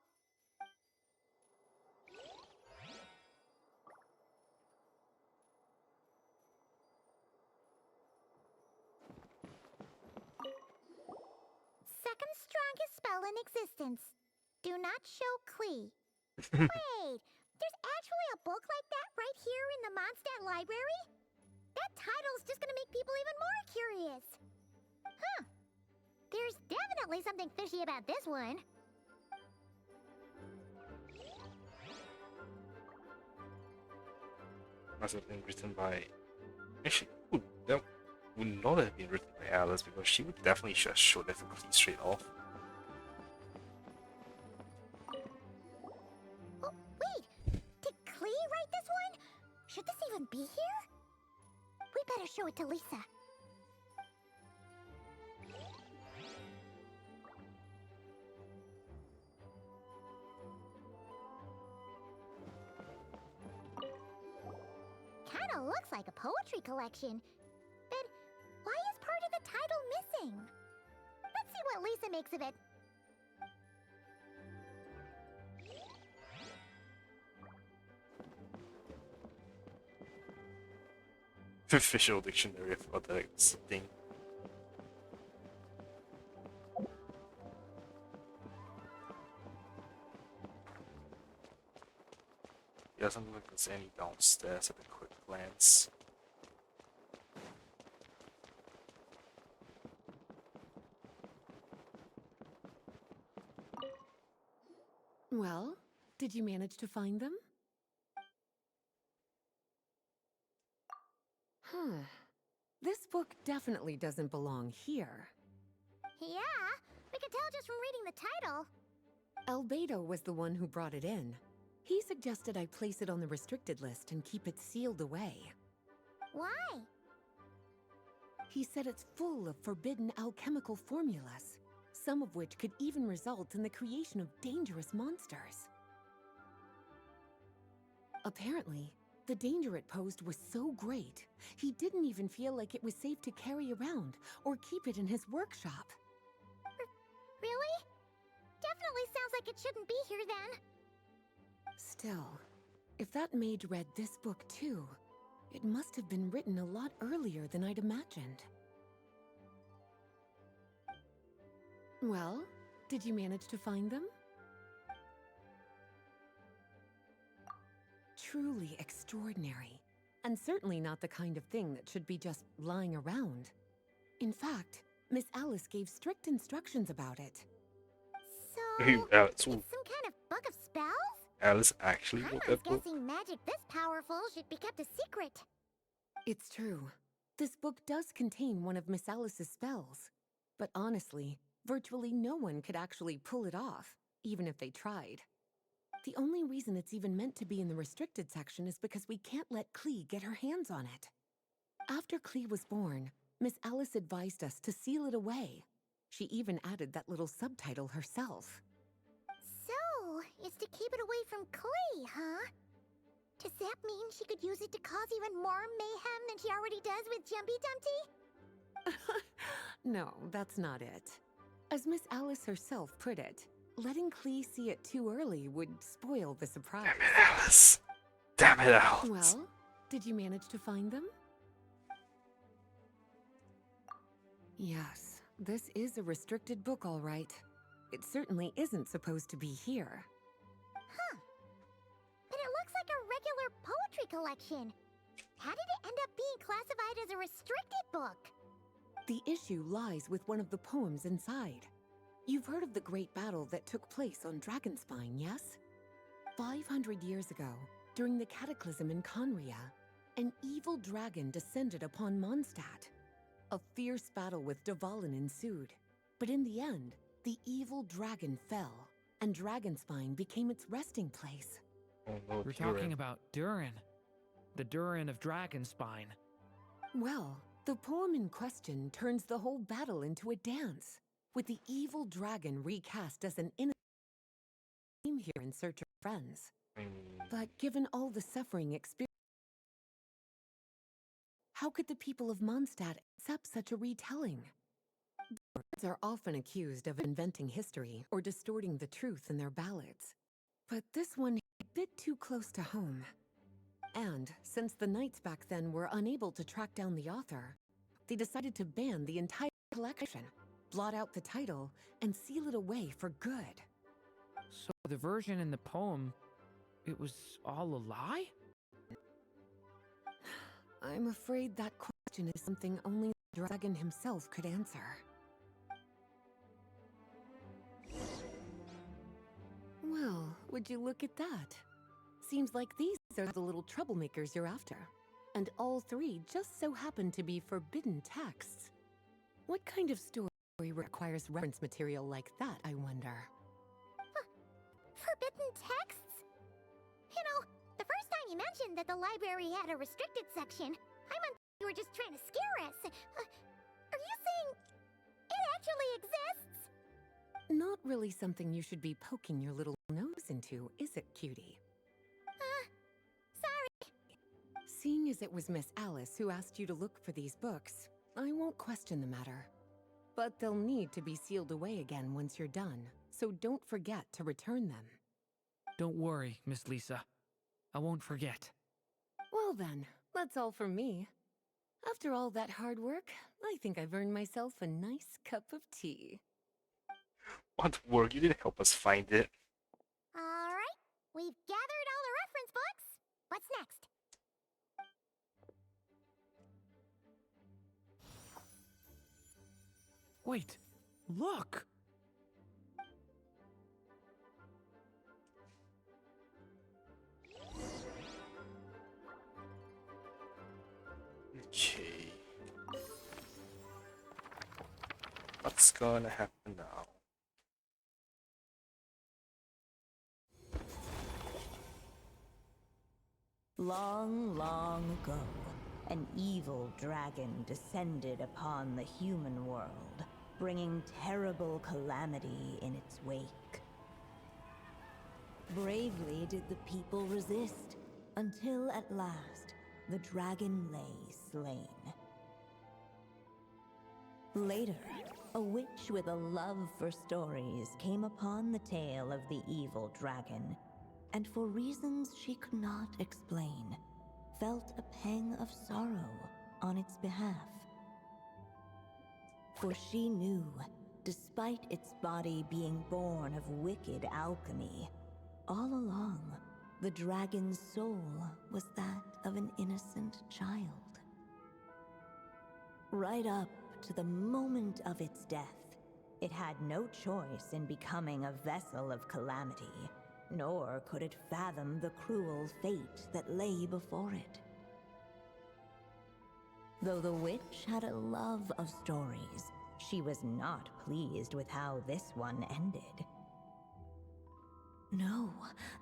Second strongest spell in existence. Do not show Klee. Wait, there's actually a book like that right here in the Mondstadt library? That title's just gonna make people even more curious. Huh. There's definitely something fishy about this one. Must have been written by. Actually, that would not have been written by Alice because she would definitely just show that to Klee straight off. Oh, wait! Did Klee write this one? Should this even be here? We better show it to Lisa. Kinda looks like a poetry collection. But why is part of the title missing? Let's see what Lisa makes of it. Official dictionary of the thing. Doesn't look like there's any downstairs at a quick glance. Well, did you manage to find them? Huh. This book definitely doesn't belong here. Yeah, we can tell just from reading the title. Rubedo was the one who brought it in. He suggested I place it on the restricted list and keep it sealed away. Why? He said it's full of forbidden alchemical formulas, some of which could even result in the creation of dangerous monsters. Apparently, the danger it posed was so great, he didn't even feel like it was safe to carry around or keep it in his workshop. Really? Definitely sounds like it shouldn't be here then. Still, if that mage read this book too, it must have been written a lot earlier than I'd imagined. Well, did you manage to find them? Truly extraordinary, and certainly not the kind of thing that should be just lying around. In fact, Miss Alice gave strict instructions about it. So, Alice, it's some kind of book of spells? Alice actually I wrote was that book? guessing magic this powerful should be kept a secret. It's true. This book does contain one of Miss Alice's spells. But honestly, virtually no one could actually pull it off, even if they tried. The only reason it's even meant to be in the restricted section is because we can't let Klee get her hands on it. After Klee was born, Miss Alice advised us to seal it away. She even added that little subtitle herself. So, it's to keep it away from Klee, huh? Does that mean she could use it to cause even more mayhem than she already does with Jumpy Dumpty? No, that's not it. As Miss Alice herself put it, letting Klee see it too early would spoil the surprise. Damn it, Alice! Damn it, Alice! Well, did you manage to find them? Yes, this is a restricted book, all right. It certainly isn't supposed to be here. Huh. But it looks like a regular poetry collection. How did it end up being classified as a restricted book? The issue lies with one of the poems inside. You've heard of the great battle that took place on Dragonspine, yes? 500 years ago, during the cataclysm in Conria, an evil dragon descended upon Mondstadt. A fierce battle with Dvalin ensued, but in the end, the evil dragon fell, and Dragonspine became its resting place. Oh no, We're Durin. talking about Durin. The Durin of Dragonspine. Well, the poem in question turns the whole battle into a dance, with the evil dragon recast as an innocent team here in search of friends. But given all the suffering experienced, how could the people of Mondstadt accept such a retelling? Birds are often accused of inventing history or distorting the truth in their ballads. But this one hit a bit too close to home. And since the knights back then were unable to track down the author, they decided to ban the entire collection, blot out the title, and seal it away for good. So the version in the poem, it was all a lie? I'm afraid that question is something only the dragon himself could answer. Well, would you look at that? Seems like these are the little troublemakers you're after. And all three just so happen to be forbidden texts. What kind of story requires reference material like that, I wonder? Forbidden texts? You know, the first time you mentioned that the library had a restricted section, I meant you were just trying to scare us. Are you saying it actually exists? Not really something you should be poking your little nose into, is it, cutie? Sorry. Seeing as it was Miss Alice who asked you to look for these books, I won't question the matter. But they'll need to be sealed away again once you're done, so don't forget to return them. Don't worry, Miss Lisa. I won't forget. Well then, that's all from me. After all that hard work, I think I've earned myself a nice cup of tea. What work? You didn't help us find it. Alright, we've gathered all the reference books. What's next? Wait, look! Okay. What's gonna happen now? Long, long ago, an evil dragon descended upon the human world, bringing terrible calamity in its wake. Bravely did the people resist, until at last, the dragon lay slain. Later, a witch with a love for stories came upon the tale of the evil dragon, and for reasons she could not explain, felt a pang of sorrow on its behalf. For she knew, despite its body being born of wicked alchemy, all along, the dragon's soul was that of an innocent child. Right up to the moment of its death, it had no choice in becoming a vessel of calamity, nor could it fathom the cruel fate that lay before it. Though the witch had a love of stories, she was not pleased with how this one ended. No,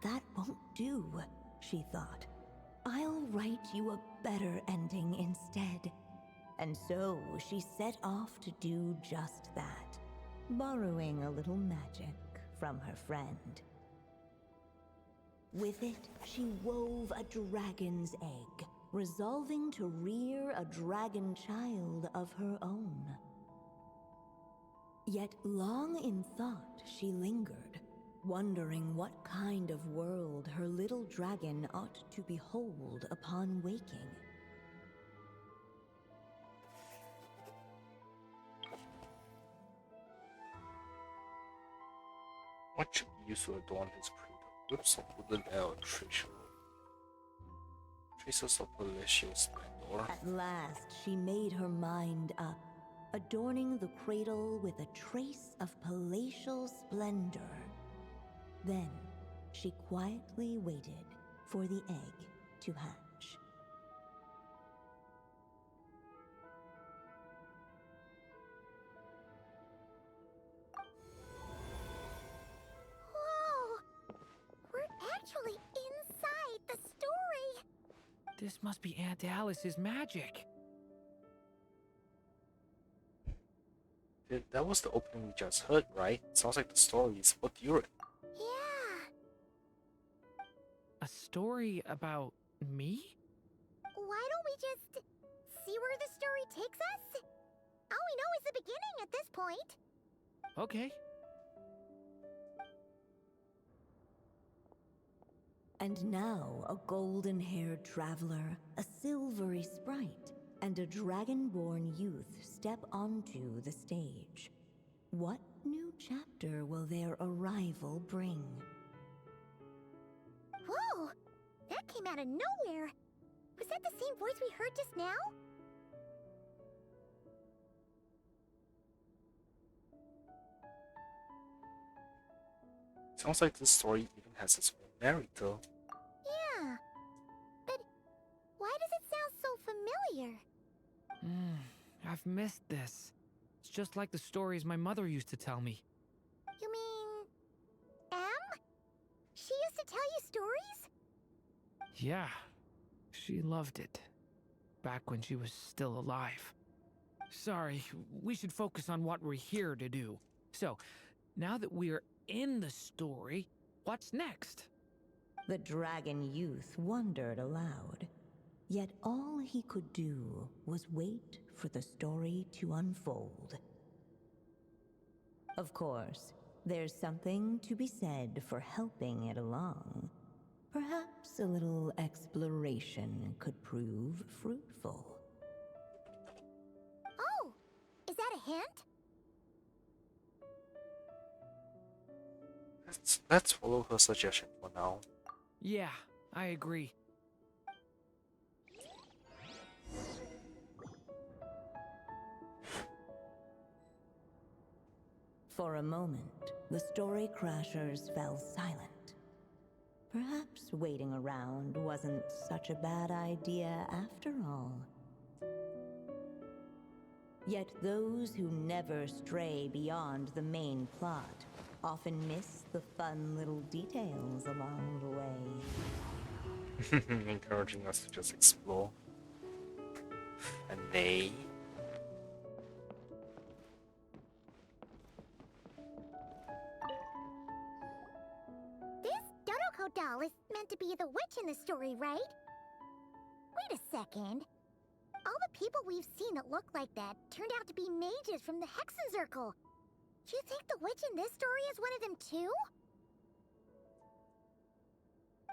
that won't do, she thought. I'll write you a better ending instead. And so she set off to do just that, borrowing a little magic from her friend. With it, she wove a dragon's egg, resolving to rear a dragon child of her own. Yet long in thought she lingered, wondering what kind of world her little dragon ought to behold upon waking. What should be used to adorn his cradle? Whips of woodland ale and traces of palatial splendor. At last, she made her mind up, adorning the cradle with a trace of palatial splendor. Then, she quietly waited for the egg to hatch. actually inside the story. This must be Aunt Alice's magic. That was the opening we just heard, right? Sounds like the story is about Durin. Yeah. A story about me? Why don't we just see where the story takes us? All we know is the beginning at this point. Okay. And now a golden-haired traveler, a silvery sprite, and a dragon-born youth step onto the stage. What new chapter will their arrival bring? Whoa! That came out of nowhere. Was that the same voice we heard just now? Sounds like this story even has its own narrator. Yeah. But why does it sound so familiar? I've missed this. It's just like the stories my mother used to tell me. You mean... Em? She used to tell you stories? Yeah, she loved it. Back when she was still alive. Sorry, we should focus on what we're here to do. So, now that we're in the story, what's next? The dragon youth wondered aloud. Yet all he could do was wait for the story to unfold. Of course, there's something to be said for helping it along. Perhaps a little exploration could prove fruitful. Oh! Is that a hint? Let's follow her suggestion for now. Yeah, I agree. For a moment, the story crashers fell silent. Perhaps waiting around wasn't such a bad idea after all. Yet those who never stray beyond the main plot often miss the fun little details along the way. Encouraging us to just explore. And they... This Draco doll is meant to be the witch in the story, right? Wait a second. All the people we've seen that look like that turned out to be mages from the Hexenzirkel. Do you think the witch in this story is one of them too?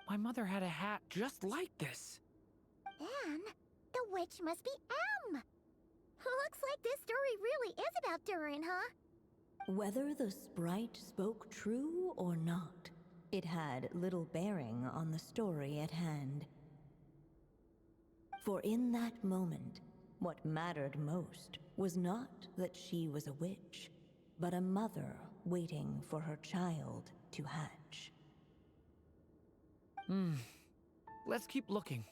My mother had a hat just like this. Then, the witch must be Em. Looks like this story really is about Durin, huh? Whether the sprite spoke true or not, it had little bearing on the story at hand. For in that moment, what mattered most was not that she was a witch, but a mother waiting for her child to hatch. Let's keep looking.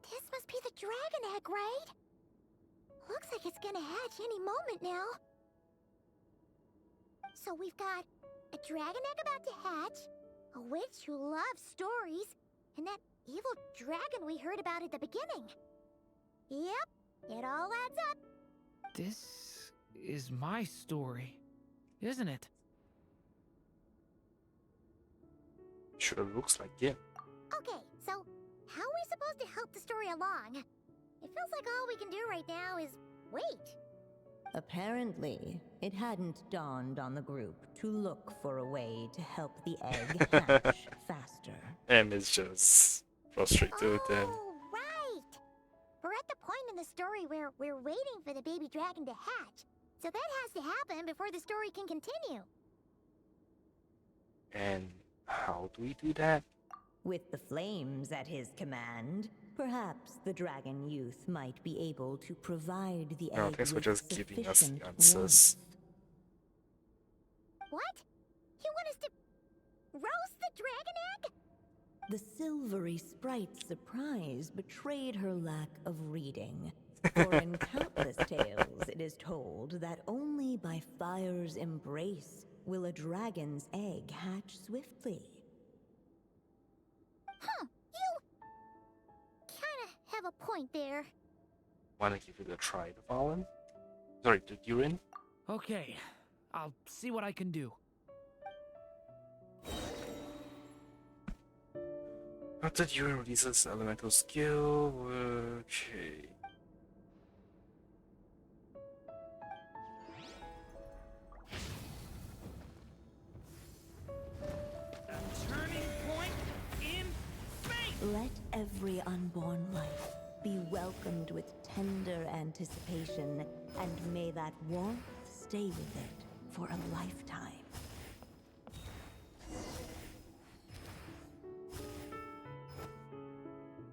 This must be the dragon egg, right? Looks like it's gonna hatch any moment now. So we've got a dragon egg about to hatch, a witch who loves stories, and that evil dragon we heard about at the beginning. Yep, it all adds up. This is my story, isn't it? Sure looks like it. Okay, so how are we supposed to help the story along? It feels like all we can do right now is wait. Apparently, it hadn't dawned on the group to look for a way to help the egg hatch faster. Em is just frustrated with them. Oh, right! We're at the point in the story where we're waiting for the baby dragon to hatch. So that has to happen before the story can continue. And how do we do that? With the flames at his command, perhaps the dragon youth might be able to provide the No, egg thanks for with just giving us the sufficient answers. warmth. What? You want us to Roast the dragon egg? The silvery sprite's surprise betrayed her lack of reading. For in countless tales, it is told that only by fire's embrace will a dragon's egg hatch swiftly. Huh, you kinda have a point there. Wanna give it a try, the Valen? Sorry, the Durin? Okay, I'll see what I can do. After Durin releases elemental skill, okay. Turning point in fate! Let every unborn life be welcomed with tender anticipation, and may that warmth stay with it for a lifetime.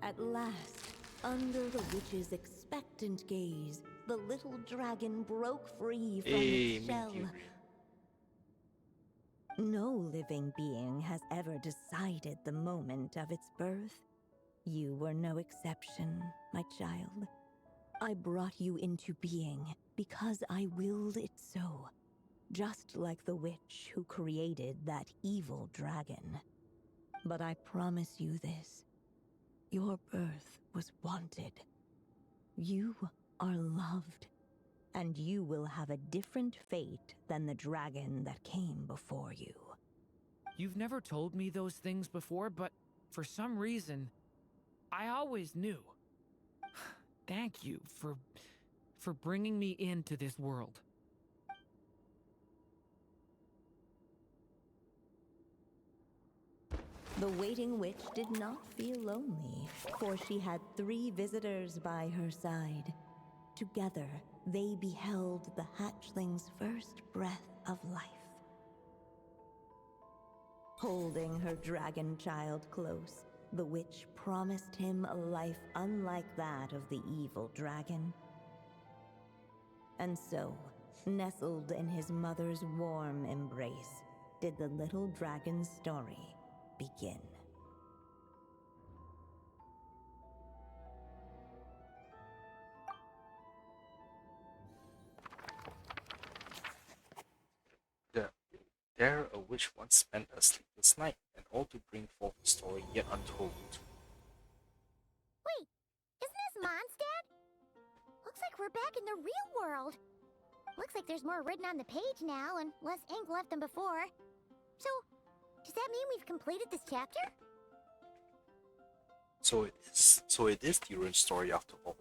At last, under the witch's expectant gaze, the little dragon broke free from its shell. No living being has ever decided the moment of its birth. You were no exception, my child. I brought you into being because I willed it so, just like the witch who created that evil dragon. But I promise you this. Your birth was wanted. You are loved, and you will have a different fate than the dragon that came before you. You've never told me those things before, but for some reason, I always knew. Thank you for bringing me into this world. The waiting witch did not feel lonely, for she had 3 visitors by her side. Together, they beheld the hatchling's first breath of life. Holding her dragon child close, the witch promised him a life unlike that of the evil dragon. And so, nestled in his mother's warm embrace, did the little dragon's story begin. There a witch once spent a sleepless night, and all to bring forth a story yet untold. Wait, isn't this Mondstadt? Looks like we're back in the real world. Looks like there's more written on the page now and less ink left than before. So, does that mean we've completed this chapter? So it is Durin's story after all,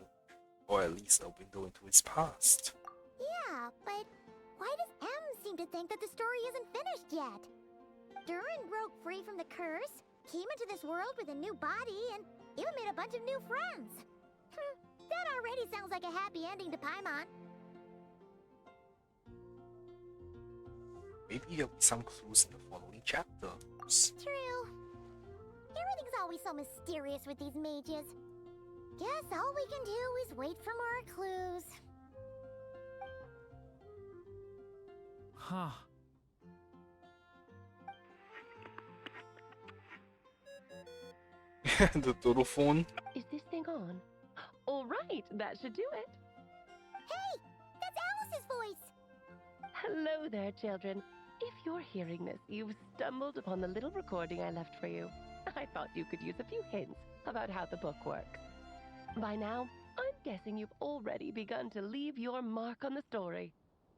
or at least a window into his past. Yeah, but why does M seem to think that the story isn't finished yet? Durin broke free from the curse, came into this world with a new body, and even made a bunch of new friends. That already sounds like a happy ending to Paimon. Maybe there'll be some clues in the following chapters. True. Everything's always so mysterious with these mages. Guess all we can do is wait for more clues. Huh. The doodle phone. Is this thing on? All right, that should do it. Hey, that's Alice's voice. Hello there, children. If you're hearing this, you've stumbled upon the little recording I left for you. I thought you could use a few hints about how the book works. By now, I'm guessing you've already begun to leave your mark on the story.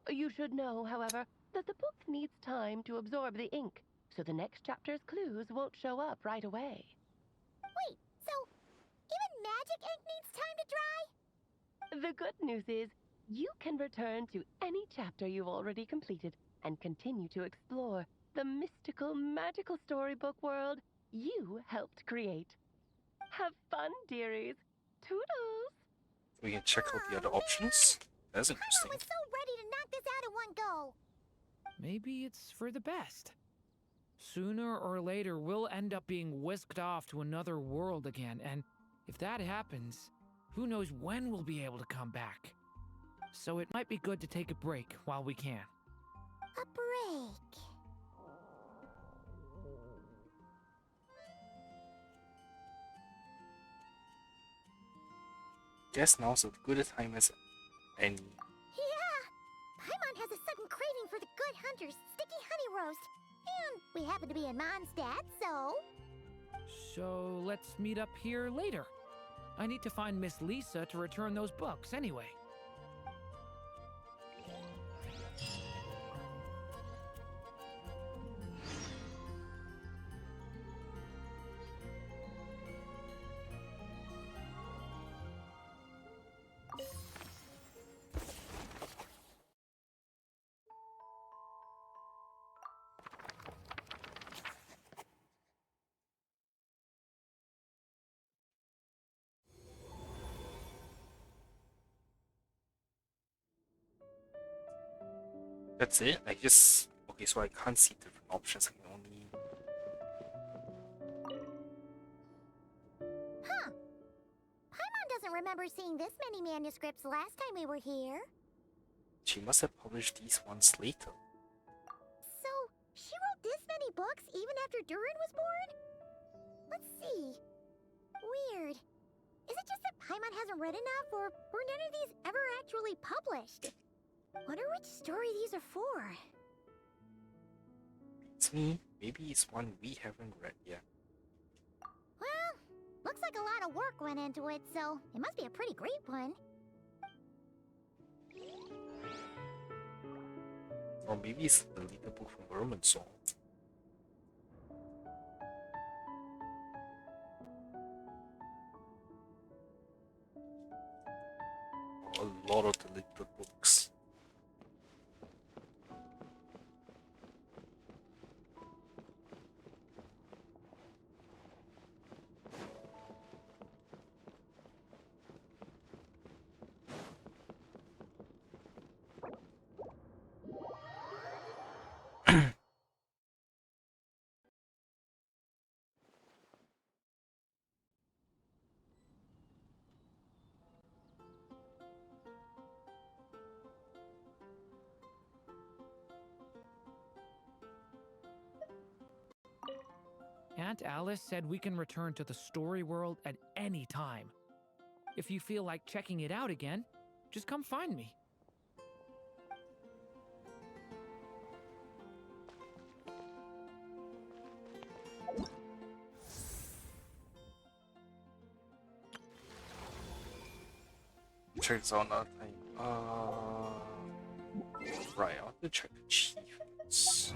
You should know, however, that the book needs time to absorb the ink, so the next chapter's clues won't show up right away. Wait, so even magic ink needs time to dry? The good news is, you can return to any chapter you've already completed and continue to explore the mystical, magical storybook world you helped create. Have fun, dearies. Toodles! We can check out the other options. That's I interesting. was so ready to knock this out in one go. Maybe it's for the best. Sooner or later, we'll end up being whisked off to another world again, and if that happens, who knows when we'll be able to come back. So it might be good to take a break while we can. A break. guess now's as good a time as any. Yeah! Paimon has a sudden craving for the good hunter's sticky honey roast. And we happen to be in Mondstadt, so... So let's meet up here later. I need to find Miss Lisa to return those books anyway. That's it? I just... Okay, so I can't see different options. I can only... Huh. Paimon doesn't remember seeing this many manuscripts last time we were here. She must have published these ones later. So, she wrote this many books even after Durin was born? Let's see. Weird. Is it just that Paimon hasn't read enough, or were none of these ever actually published? Wonder which story these are for. It's me. Maybe it's one we haven't read yet. Well, looks like a lot of work went into it, so it must be a pretty great one. Or maybe it's the leader book from Vermin Song. A lot of the leader books. Aunt Alice said we can return to the story world at any time. If you feel like checking it out again, just come find me. Check this out another time. Right, I want to check achievements.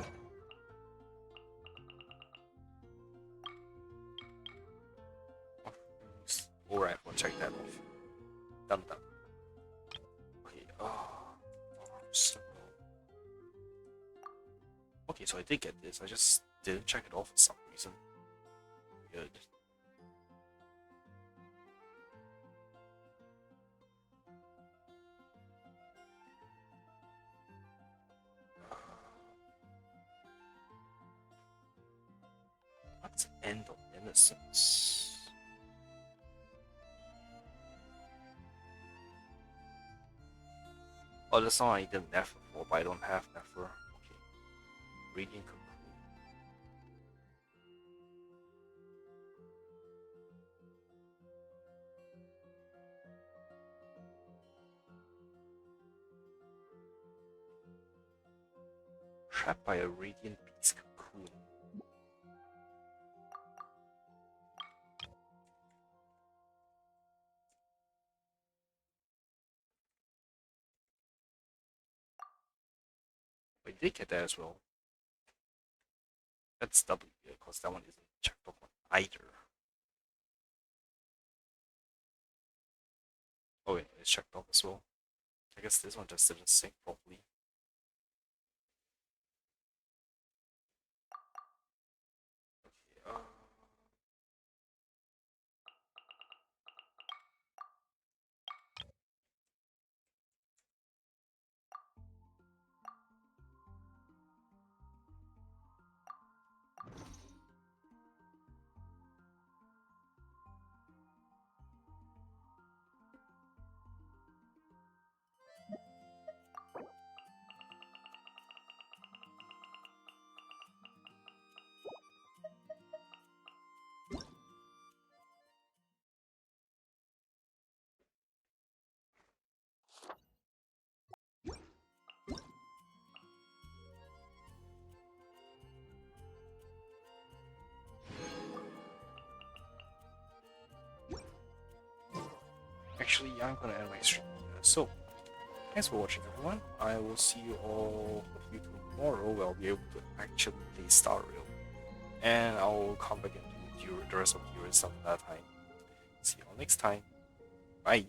Alright, we'll check that off. Done. Okay, okay, so I did get this. I just didn't check it off for some reason. Weird. What's End of Innocence? Oh, that's not I did Nefer for, but I don't have Nefer. Okay. Radiant Cocoon. Trapped by a Radiant Beast Cocoon. I did get that as well. That's W, because that one isn't checked off on either. Oh wait, it's checked off as well. I guess this one just didn't sync properly. Okay, actually, I'm gonna end my stream here. So, thanks for watching, everyone. I will see you all of you tomorrow where I'll be able to actually play Star Rail. And I'll come back and do the rest of the stuff at that time. See you all next time. Bye.